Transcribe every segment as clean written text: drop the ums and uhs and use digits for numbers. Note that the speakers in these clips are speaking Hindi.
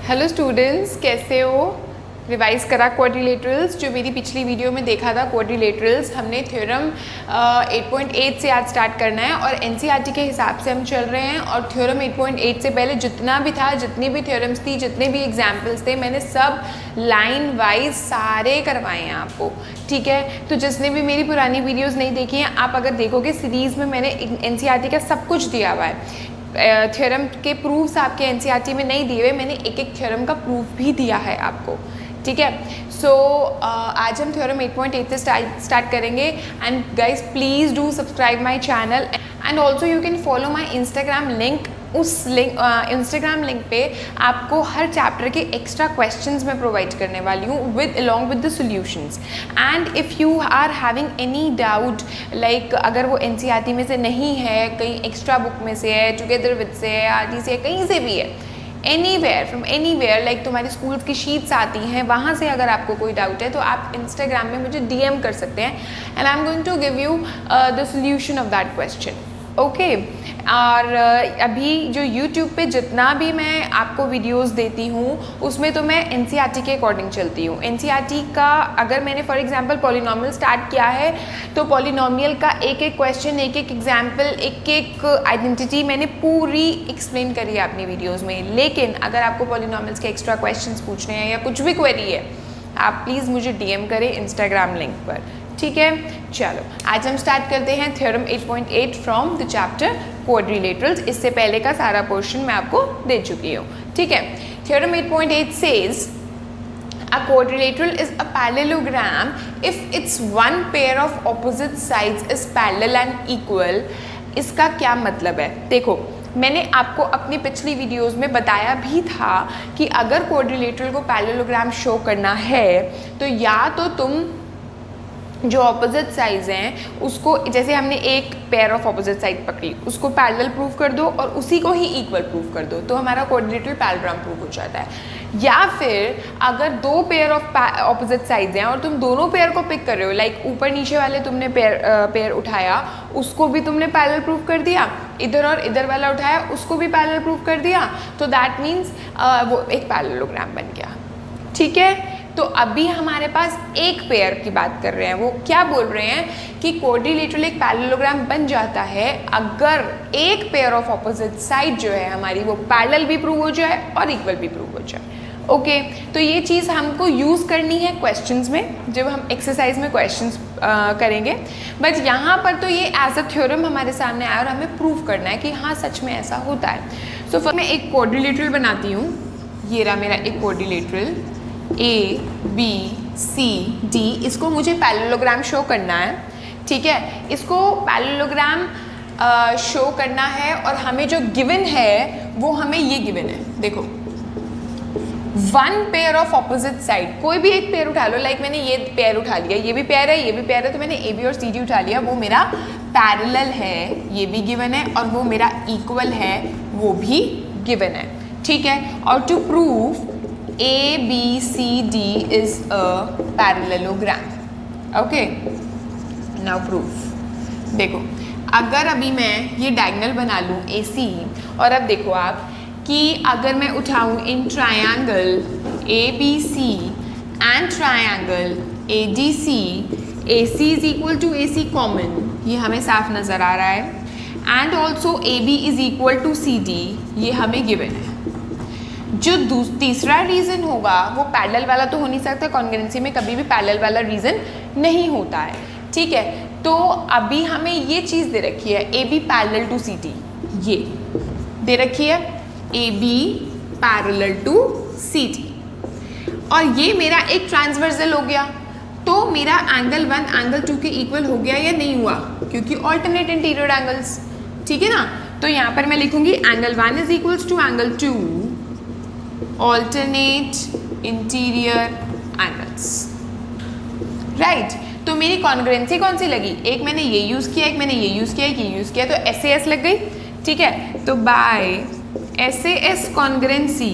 हेलो स्टूडेंट्स, कैसे हो? रिवाइज करा क्वाड्रिलेटरल्स, जो मेरी पिछली वीडियो में देखा था क्वाड्रिलेटरल्स। हमने थ्योरम 8.8 से आज स्टार्ट करना है और एनसीईआरटी के हिसाब से हम चल रहे हैं। और थ्योरम 8.8 से पहले जितना भी था, जितनी भी थ्योरम्स थी, जितने भी एग्जाम्पल्स थे, मैंने सब लाइन वाइज सारे करवाए हैं आपको। ठीक है, तो जिसने भी मेरी पुरानी वीडियोज़ नहीं देखी हैं, आप अगर देखोगे सीरीज़ में मैंने एनसीईआरटी का सब कुछ दिया हुआ है। थ्योरम के प्रूफ्स आपके एनसीईआरटी में नहीं दिए हुए, मैंने एक एक थ्योरम का प्रूफ भी दिया है आपको। ठीक है, सो आज हम थ्योरम 8.8 से स्टार्ट करेंगे। And guys please do subscribe my channel and also you can follow my Instagram link. उस इंस्टाग्राम लिंक पे आपको हर चैप्टर के एक्स्ट्रा क्वेश्चंस मैं प्रोवाइड करने वाली हूँ with along with the solutions. And if you are having any doubt, like अगर वो एनसीईआरटी में से नहीं है, कहीं एक्स्ट्रा बुक में से है, टुगेदर विद से है, आरटी से है, कहीं से भी है, एनीवेयर फ्रॉम एनीवेयर, लाइक तुम्हारी स्कूल की शीट्स आती हैं, वहाँ से अगर आपको कोई डाउट है तो आप इंस्टाग्राम में मुझे डीएम कर सकते हैं and I am going to give you the solution of that question. Okay, और अभी जो YouTube पे जितना भी मैं आपको वीडियोस देती हूँ उसमें तो मैं एनसीईआरटी के अकॉर्डिंग चलती हूँ। एनसीईआरटी का अगर मैंने फॉर एग्जांपल पॉलिनोमियल स्टार्ट किया है तो पॉलिनोमियल का एक एक क्वेश्चन, एक एक एग्जांपल, एक एक आइडेंटिटी मैंने पूरी एक्सप्लेन करी है अपनी वीडियोज़ में। लेकिन अगर आपको पॉलिनोमियल्स के एक्स्ट्रा क्वेश्चन पूछने हैं या कुछ भी क्वेरी है, आप प्लीज़ मुझे DM करें इंस्टाग्राम लिंक पर। ठीक है, चलो आज हम स्टार्ट करते हैं theorem 8.8 from the chapter quadrilaterals. इससे पहले का सारा पोर्शन मैं आपको दे चुकी हूँ। ठीक है, theorem 8.8 says a quadrilateral is a parallelogram if its one pair of opposite sides is parallel and equal। इसका क्या मतलब है? देखो, मैंने आपको अपनी पिछली वीडियोस में बताया भी था कि अगर क्वाड्रिलेटरल को पैरेललोग्राम शो करना है तो या तो तुम जो ऑपोजिट साइड्स हैं उसको, जैसे हमने एक पेयर ऑफ ऑपोजिट साइड पकड़ी, उसको पैरेलल प्रूव कर दो और उसी को ही इक्वल प्रूव कर दो, तो हमारा क्वाड्रिलेटरल पैरेललोग्राम प्रूव हो जाता है। या फिर अगर दो पेयर ऑफ ऑपोजिट साइड्स हैं और तुम दोनों पेयर को पिक कर रहे हो, लाइक ऊपर नीचे वाले तुमने पेयर उठाया, उसको भी तुमने पैरेलल प्रूव कर दिया, इधर और इधर वाला उठाया, उसको भी पैरेलल प्रूव कर दिया, तो दैट मीन्स वो एक पैरेललोग्राम बन गया। ठीक है, तो अभी हमारे पास एक पेयर की बात कर रहे हैं। वो क्या बोल रहे हैं कि क्वाड्रिलेटरल एक पैरेललोग्राम बन जाता है अगर एक पेयर ऑफ ऑपोजिट साइड जो है हमारी वो पैरेलल भी प्रूव हो जाए और इक्वल भी प्रूव हो जाए। ओके, तो ये चीज़ हमको यूज़ करनी है क्वेश्चंस में, जब हम एक्सरसाइज में क्वेश्चंस करेंगे। बट यहाँ पर तो ये एज अ थ्योरम हमारे सामने आया और हमें प्रूव करना है कि हाँ सच में ऐसा होता है। सो मैं एक क्वाड्रिलेटरल बनाती हूँ। ये रहा मेरा एक क्वाड्रिलेटरल ABCD। इसको मुझे पैरेललोग्राम शो करना है। ठीक है, इसको पैरेललोग्राम शो करना है और हमें जो गिवन है वो हमें ये गिवन है। देखो, one pair of opposite side, कोई भी एक पेयर उठा लो, लाइक मैंने ये पेयर उठा लिया, ये भी पेयर है, ये भी पेयर है, तो मैंने AB और CD उठा लिया, वो मेरा पैरेलल है, ये भी गिवन है, और वो मेरा इक्वल है, वो भी गिवन है। ठीक है, और to prove ABCD is a parallelogram। Okay, now proof। देखो, अगर अभी मैं ये डायगोनल बना लूँ AC, और अब देखो आप कि अगर मैं उठाऊँ in triangle ABC and triangle ADC, AC is equal to AC common, ये हमें साफ नज़र आ रहा है, and also AB is equal to CD, ये हमें गिवन है। जो तीसरा रीज़न होगा वो पैरेलल वाला तो हो नहीं सकता, कॉन्ग्रुएंसी में कभी भी पैरेलल वाला रीज़न नहीं होता है। ठीक है, तो अभी हमें ये चीज़ दे रखी है AB पैरेलल टू CD, ये दे रखी है AB पैरेलल टू CD, और ये मेरा एक ट्रांसवर्सल हो गया, तो मेरा एंगल 1 एंगल 2 के इक्वल हो गया या नहीं हुआ, क्योंकि ऑल्टरनेट इंटीरियर एंगल्स। ठीक है ना, तो यहाँ पर मैं लिखूंगी angle 1 is equals to angle 2 alternate interior angles। Right, तो मेरी कॉन्ग्रुएंसी कौन सी लगी? एक मैंने ये यूज़ किया, एक मैंने ये यूज़ किया, एक ये यूज़ किया, तो SAS लग गई। ठीक है, तो by SAS congruency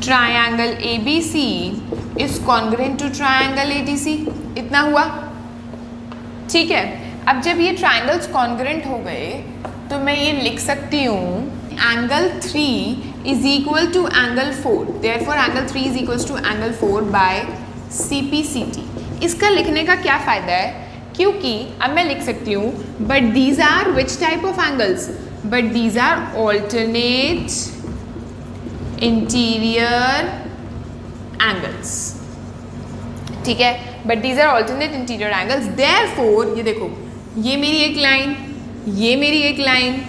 triangle ABC is congruent to triangle ADC। इतना हुआ। ठीक है, अब जब ये ट्रायंगल्स कॉन्ग्रुएंट हो गए तो मैं ये लिख सकती हूँ angle 3 is equal to angle 4, therefore angle 3 is equals to angle 4 by CPCT। इसका लिखने का क्या फ़ायदा है, क्योंकि अब मैं लिख सकती हूँ but these are which type of angles, but these are alternate interior angles, ठीक है, but these are alternate interior angles, therefore ये देखो, ये मेरी एक लाइन, ये मेरी एक लाइन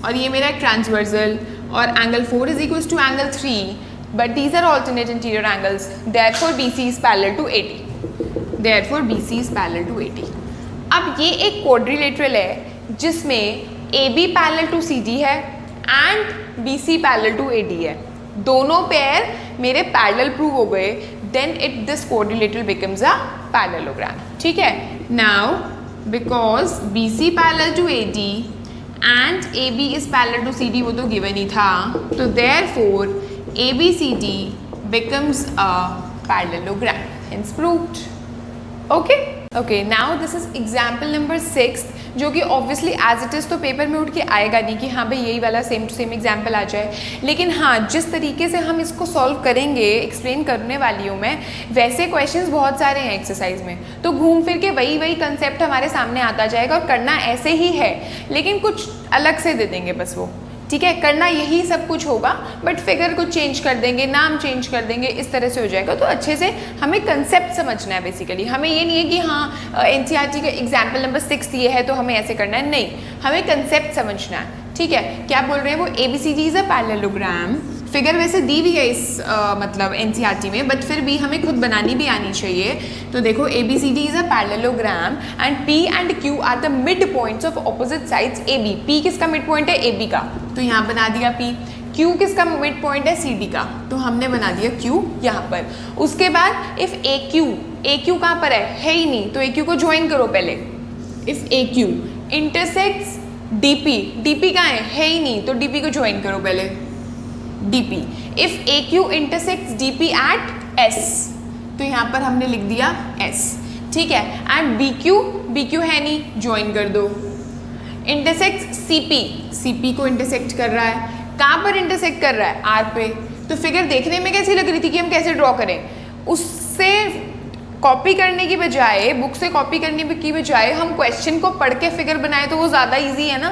और ये मेरा एक ट्रांसवर्सल, और angle 4 is equals to angle 3, but these are alternate interior angles, therefore BC is parallel to AD, therefore BC is parallel to AD। अब ये एक क्वाड्रिलेटरल है जिसमें AB पैरेलल टू CD है and BC parallel to AD है, दोनों पेयर मेरे पैरेलल प्रूव हो गए, then this quadrilateral becomes a parallelogram, ठीक है। Now because BC parallel to AD and AB is parallel to CD, वो तो गिवन ही था, तो therefore ABCD becomes a parallelogram, hence proved। Okay, now this is example number 6, जो कि obviously as it is तो पेपर में उठ के आएगा नहीं कि हाँ भाई यही वाला सेम टू सेम एग्जाम्पल आ जाए, लेकिन हाँ जिस तरीके से हम इसको सॉल्व करेंगे, एक्सप्लेन करने वाली हूँ मैं, वैसे क्वेश्चंस बहुत सारे हैं एक्सरसाइज में, तो घूम फिर के वही कंसेप्ट हमारे सामने आता जाएगा और करना ऐसे ही है, लेकिन कुछ अलग से दे देंगे बस वो, ठीक है, करना यही सब कुछ होगा, बट फिगर को चेंज कर देंगे, नाम चेंज कर देंगे, इस तरह से हो जाएगा। तो अच्छे से हमें कंसेप्ट समझना है बेसिकली, हमें ये नहीं है कि हाँ NCERT का एग्जाम्पल नंबर 6 ये है तो हमें ऐसे करना है, नहीं, हमें कंसेप्ट समझना है, ठीक है। क्या बोल रहे हैं वो, ABCD is a parallelogram, figure वैसे दी हुई है इस मतलब NCERT में, बट फिर भी हमें खुद बनानी भी आनी चाहिए। तो देखो ABCD is a parallelogram and P and Q are the mid points of opposite sides AB। P किसका मिड पॉइंट है, AB का, तो यहाँ बना दिया P। Q किसका मिड पॉइंट है, CD का, तो हमने बना दिया Q यहाँ पर। उसके बाद इफ AQ कहाँ पर है ही नहीं, तो AQ को ज्वाइन करो पहले। इफ AQ इंटरसेक्ट्स DP कहाँ है ही नहीं, तो DP को ज्वाइन करो पहले, DP। If AQ intersects DP at S, तो यहाँ पर हमने लिख दिया S, ठीक है। एंड BQ है नहीं, ज्वाइन कर दो। इंटरसेक्ट्स CP को इंटरसेक्ट कर रहा है, कहाँ पर इंटरसेक्ट कर रहा है, R पे। तो फिगर देखने में कैसी लग रही थी कि हम कैसे ड्रॉ करें, उससे कॉपी करने की बजाय, बुक से कॉपी करने की बजाय हम क्वेश्चन को पढ़ के फिगर बनाए तो वो ज़्यादा ईजी है ना,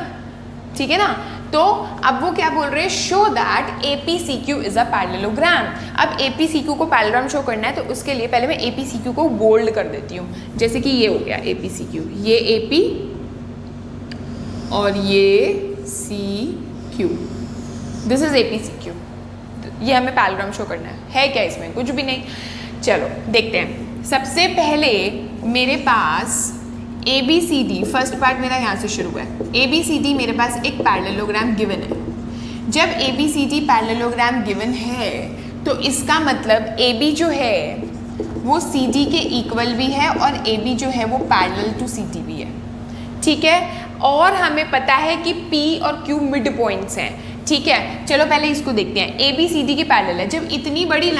ठीक है ना। तो अब वो क्या बोल रहे हैं, show that APCQ is a parallelogram. अब APCQ को पैरेललोग्राम शो करना है, तो उसके लिए पहले मैं APCQ को बोल्ड कर देती हूँ, जैसे कि ये हो गया APCQ, ये AP और ये CQ, दिस इज APCQ, ये हमें पैरेललोग्राम शो करना है क्या इसमें, कुछ भी नहीं। चलो देखते हैं। सबसे पहले मेरे पास ABCD, फर्स्ट पार्ट मेरा यहाँ से शुरू है। ABCD मेरे पास एक पैरेललोग्राम गिवन है। जब ABCD पैरेललोग्राम गिवन है तो इसका मतलब AB जो है वो CD के इक्वल भी है और AB जो है वो पैरेलल टू CD भी है, ठीक है। और हमें पता है कि P और Q मिड पॉइंट्स हैं, ठीक है। चलो पहले इसको देखते हैं। ABCD की पैरेलल है, जब इतनी बड़ी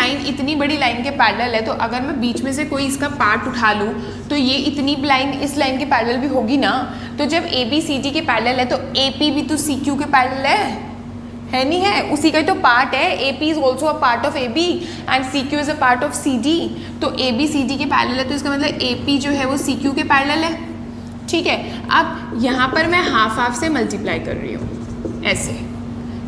लाइन के पैरेलल है, तो अगर मैं बीच में से कोई इसका पार्ट उठा लूँ तो ये इतनी लाइन इस लाइन के पैरेलल भी होगी ना। तो जब ABCD के पैरेलल है तो AP भी तो CQ के पैरेलल है नहीं है, उसी का ही तो पार्ट है। AP is also a part of AB and CQ is a part of CD। तो ABCD के पैरेलल है तो इसका मतलब AP जो है वो CQ के पैरेलल है, ठीक है। अब यहाँ पर मैं हाफ से मल्टीप्लाई कर रही हूँ ऐसे,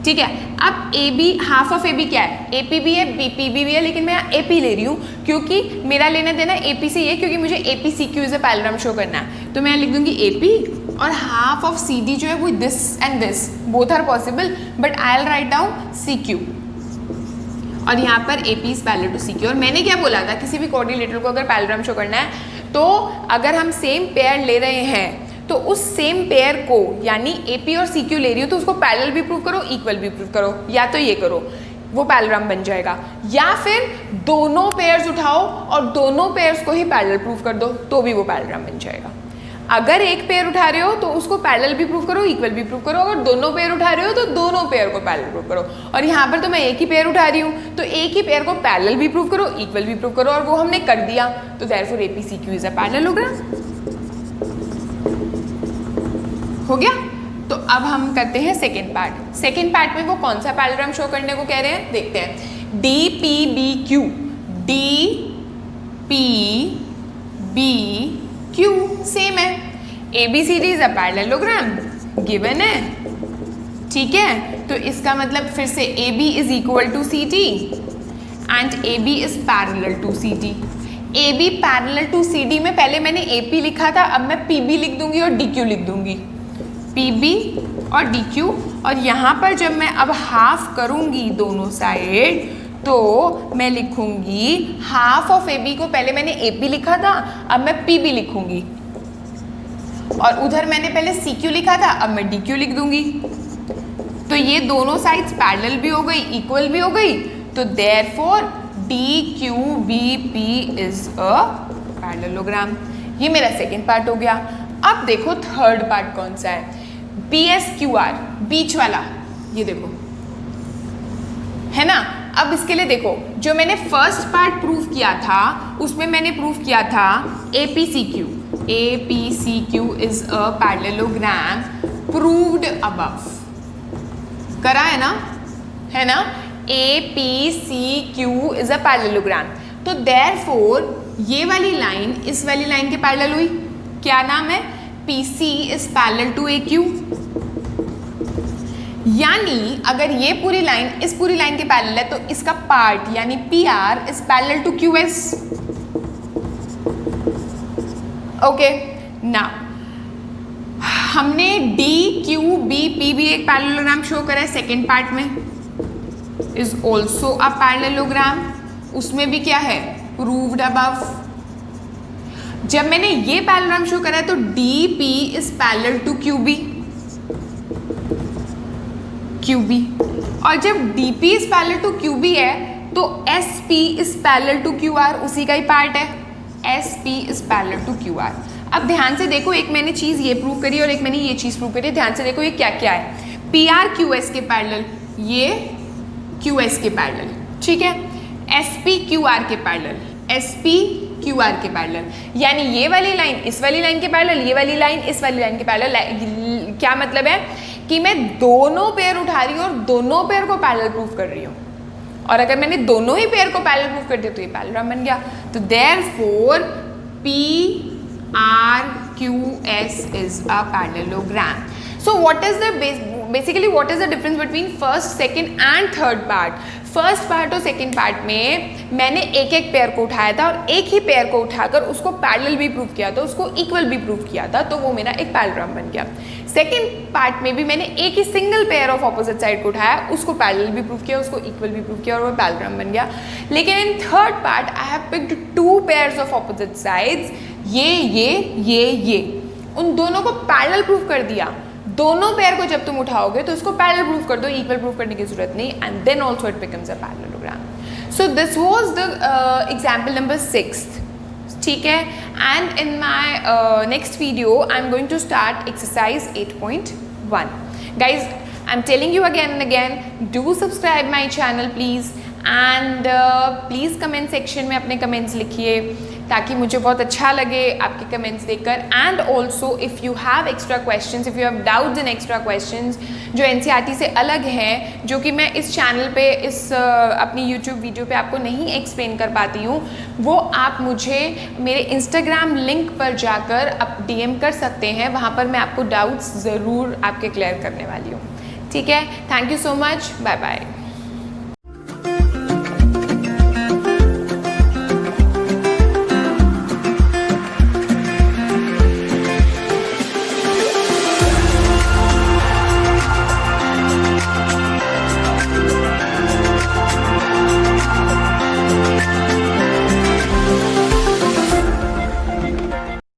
ठीक है। अब AB हाफ ऑफ AB क्या है, AP भी है BP भी है, लेकिन मैं यहाँ AP ले रही हूँ क्योंकि मेरा लेना देना AP से ये, क्योंकि मुझे APCQ is a parallelogram show करना है। तो मैं यहाँ लिख दूँगी AP और हाफ ऑफ CD जो है वो this and this, both are possible, but I will write down CQ और यहाँ पर AP is parallel to CQ। और मैंने क्या बोला था, किसी भी कोऑर्डिनेटर को अगर पैरेललोग्राम शो करना है तो अगर हम सेम पेयर ले रहे हैं तो उस सेम पेयर को, यानी AP और CQ ले रही हो तो उसको पैरेलल भी प्रूव करो, इक्वल भी प्रूव करो, या तो ये करो, वो पैरेललोग्राम बन जाएगा। या फिर दोनों पेयर्स उठाओ और दोनों पेयर्स को ही पैरेलल प्रूव कर दो, तो भी वो पैरेललोग्राम बन जाएगा। अगर एक पेयर उठा रहे हो तो उसको पैरेलल भी प्रूव करो, इक्वल भी प्रूव करो। अगर दोनों पेयर उठा रहे हो तो दोनों पेयर को पैरेलल प्रूव करो। और यहाँ पर तो मैं एक ही पेयर उठा रही हूँ, तो एक ही पेयर को पैरेलल भी प्रूव करो, इक्वल भी प्रूव करो, और वो हमने कर दिया। तो therefore APCQ is a parallelogram. हो गया। तो अब हम करते हैं सेकेंड पार्ट। सेकेंड पार्ट में वो कौन सा पैरेललोग्राम शो करने को कह रहे हैं, देखते हैं। D P B Q, D P B Q same है। A B C D is a parallelogram given है, ठीक है। तो इसका मतलब फिर से A B is equal to C T and A B is parallel to C T. A B parallel to C D में पहले मैंने ए पी लिखा था, अब मैं पी बी लिख दूंगी और डी क्यू लिख दूंगी, पी बी और डी क्यू। और यहाँ पर जब मैं अब हाफ करूंगी दोनों साइड तो मैं लिखूंगी हाफ ऑफ ए बी को, पहले मैंने ए पी लिखा था, अब मैं पी बी लिखूंगी। और उधर मैंने पहले सी क्यू लिखा था, अब मैं डी क्यू लिख दूंगी। तो ये दोनों साइड्स पैरेलल भी हो गई, इक्वल भी हो गई। तो therefore D Q B P is a parallelogram. ये मेरा सेकेंड पार्ट हो गया। अब देखो थर्ड पार्ट कौन सा है, बी एस क्यू आर, बीच वाला, ये देखो है ना। अब इसके लिए देखो, जो मैंने फर्स्ट पार्ट प्रूव किया था उसमें मैंने प्रूव किया था A P C Q, A P C Q is a parallelogram proved above, करा है ना, है ना। A P C Q is a parallelogram. तो देयरफॉर ये वाली लाइन इस वाली लाइन के पैरेलल हुई, क्या नाम है, P C is parallel to A Q. यानी अगर ये पूरी लाइन इस पूरी लाइन के पैरेलल है तो इसका पार्ट यानी P R is parallel to Q S. Okay, now हमने डी क्यू बी पी भी एक पैरेललोग्राम शो करा है सेकेंड पार्ट में, इज ऑल्सो अ पैरेललोग्राम। उसमें भी क्या है, प्रूव्ड अबव। जब मैंने ये पैरेललोग्राम शो करा है तो D P is parallel to Q B, Q B. और जब D P is parallel to Q B है तो S P is parallel to Q R, उसी का ही पार्ट है, S P is parallel to Q R. अब ध्यान से देखो, एक मैंने चीज़ ये प्रूव करी और एक मैंने ये चीज़ प्रूव करी। ध्यान से देखो ये क्या क्या है, पी आर क्यू एस के पैरेलल, ये क्यू एस के पैरेलल, ठीक है। एस पी क्यू आर के parallel, S P Q R के पैरेलल, यानी ये वाली लाइन इस वाली लाइन के पैरेलल, ये वाली लाइन इस वाली लाइन के पैरेलल। क्या मतलब है कि मैं दोनों पेयर उठा रही हूँ और दोनों पेयर को पैरेलल प्रूव कर रही हूँ। और अगर मैंने दोनों ही पेयर को पैरेलल प्रूव कर दिया तो ये पैरेललोग्राम बन गया। तो therefore P R Q S is a parallelogram. So what is the basically what is the difference between first, second and third part? First part और सेकेंड पार्ट में मैंने एक एक पेयर को उठाया था और एक ही पेयर को उठाकर उसको पैरेलल भी प्रूव किया था, उसको इक्वल भी प्रूव किया था, तो वो मेरा एक पैरेललोग्राम बन गया। सेकेंड पार्ट में भी मैंने एक ही single pair of opposite side को उठाया, उसको पैरेलल भी प्रूव किया, उसको इक्वल भी प्रूव किया और वो पैरेललोग्राम बन गया। लेकिन in third part I have picked two pairs of opposite sides, ये उन दोनों को पैरेलल प्रूव कर दिया। दोनों पेयर को जब तुम उठाओगे तो उसको पैरेलल प्रूव कर दो, इक्वल प्रूव करने की जरूरत नहीं, and then also it becomes a parallelogram. So this was the example number 6, ठीक है। And in my next video I am going to start exercise 8.1. Guys, I am telling you again and again, do subscribe my channel please, and please comment section में अपने कमेंट्स लिखिए ताकि मुझे बहुत अच्छा लगे आपके कमेंट्स देखकर। And also if you have extra questions, if you have doubts in extra questions जो एनसीईआरटी से अलग हैं, जो कि मैं इस चैनल पे इस अपनी यूट्यूब वीडियो पे आपको नहीं एक्सप्लेन कर पाती हूँ, वो आप मुझे मेरे इंस्टाग्राम लिंक पर जाकर आप DM कर सकते हैं। वहाँ पर मैं आपको डाउट्स ज़रूर आपके क्लियर करने वाली हूँ, ठीक है। Thank you so much, bye bye.